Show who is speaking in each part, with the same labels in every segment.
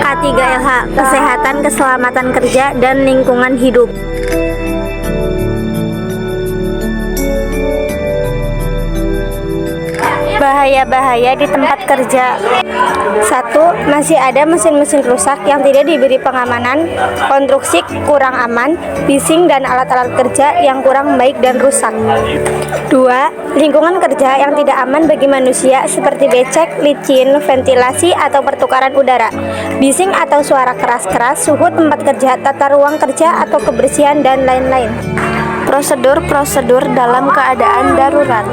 Speaker 1: K3LH, Kesehatan, Keselamatan Kerja, dan Lingkungan Hidup. Bahaya-bahaya di tempat kerja. 1. Masih ada mesin-mesin rusak yang tidak diberi pengamanan, konstruksi kurang aman, bising, dan alat-alat kerja yang kurang baik dan rusak. 2. Lingkungan kerja yang tidak aman bagi manusia seperti becek, licin, ventilasi, atau pertukaran udara, bising atau suara keras-keras, suhu tempat kerja, tata ruang kerja, atau kebersihan, dan lain-lain. Prosedur-prosedur dalam keadaan darurat.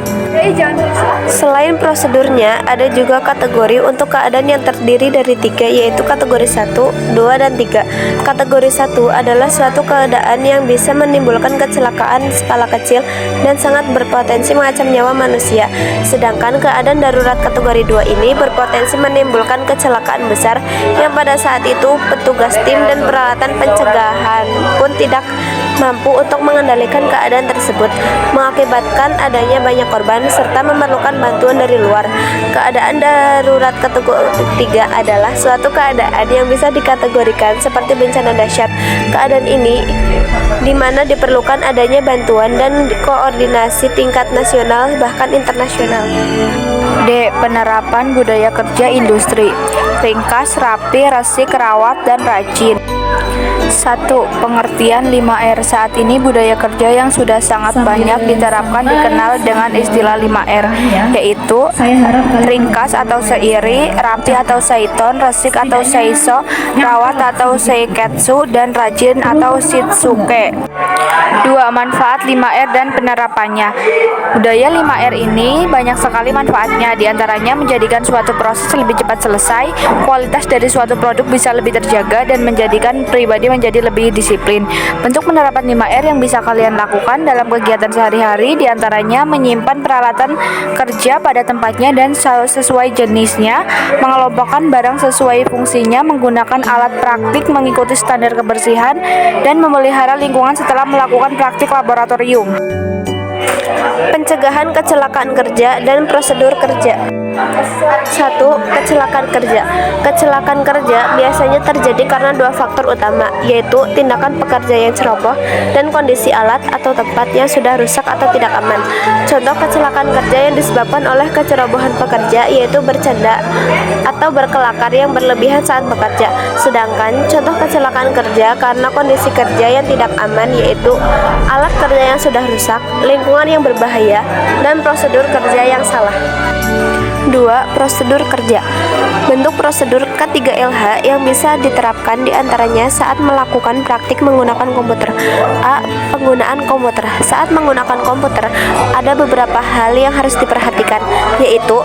Speaker 1: Selain prosedurnya, ada juga kategori untuk keadaan yang terdiri dari 3, yaitu kategori 1, 2, dan 3. Kategori 1 adalah suatu keadaan yang bisa menimbulkan kecelakaan skala kecil dan sangat berpotensi mengancam nyawa manusia. Sedangkan keadaan darurat kategori 2 ini berpotensi menimbulkan kecelakaan besar yang pada saat itu petugas tim dan peralatan pencegahan pun tidak mampu untuk mengendalikan keadaan tersebut, mengakibatkan adanya banyak korban serta memerlukan bantuan dari luar. Keadaan darurat kategori 3 adalah suatu keadaan yang bisa dikategorikan seperti bencana dahsyat. Keadaan ini di mana diperlukan adanya bantuan dan koordinasi tingkat nasional bahkan internasional.
Speaker 2: D. Penerapan budaya kerja industri. Ringkas, rapi, resik, rawat, dan rajin. 1. Pengertian 5R. Saat ini budaya kerja yang sudah sangat banyak diterapkan dikenal dengan istilah 5R, yaitu ringkas atau seiri, rapi atau seiton, resik atau seiso, rawat atau seiketsu, dan rajin atau shitsuke. 2. Manfaat 5R dan penerapannya. Budaya 5R ini banyak sekali manfaatnya, diantaranya menjadikan suatu proses lebih cepat selesai, kualitas dari suatu produk bisa lebih terjaga, dan menjadikan pribadi menjadi lebih disiplin. Bentuk penerapan 5R yang bisa kalian lakukan dalam kegiatan sehari-hari diantaranya menyimpan peralatan kerja pada tempatnya dan sesuai jenisnya, mengelompokkan barang sesuai fungsinya, menggunakan alat praktik mengikuti standar kebersihan, dan memelihara lingkungan setelah melakukan praktik laboratorium. Pencegahan kecelakaan kerja dan prosedur kerja. 1. Kecelakaan kerja. Kecelakaan kerja biasanya terjadi karena 2 faktor utama, yaitu tindakan pekerja yang ceroboh dan kondisi alat atau tempat yang sudah rusak atau tidak aman. Contoh kecelakaan kerja yang disebabkan oleh kecerobohan pekerja yaitu bercanda atau berkelakar yang berlebihan saat bekerja. Sedangkan contoh kecelakaan kerja karena kondisi kerja yang tidak aman yaitu alat kerja yang sudah rusak, lingkungan yang berbahaya, dan prosedur kerja yang salah. 2. Prosedur kerja. Bentuk prosedur K3LH yang bisa diterapkan diantaranya saat melakukan praktik menggunakan komputer. A. Penggunaan komputer. Saat menggunakan komputer, ada beberapa hal yang harus diperhatikan, yaitu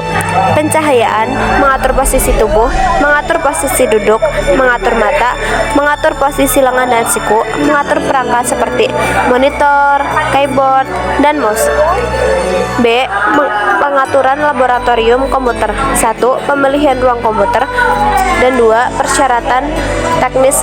Speaker 2: pencahayaan, mengatur posisi tubuh, mengatur posisi duduk, mengatur mata, mengatur posisi lengan dan siku, mengatur perangkat seperti monitor, keyboard, dan mouse. B. Pengaturan laboratorium komputer. 1. Pemilihan ruang komputer, dan 2. Persyaratan teknis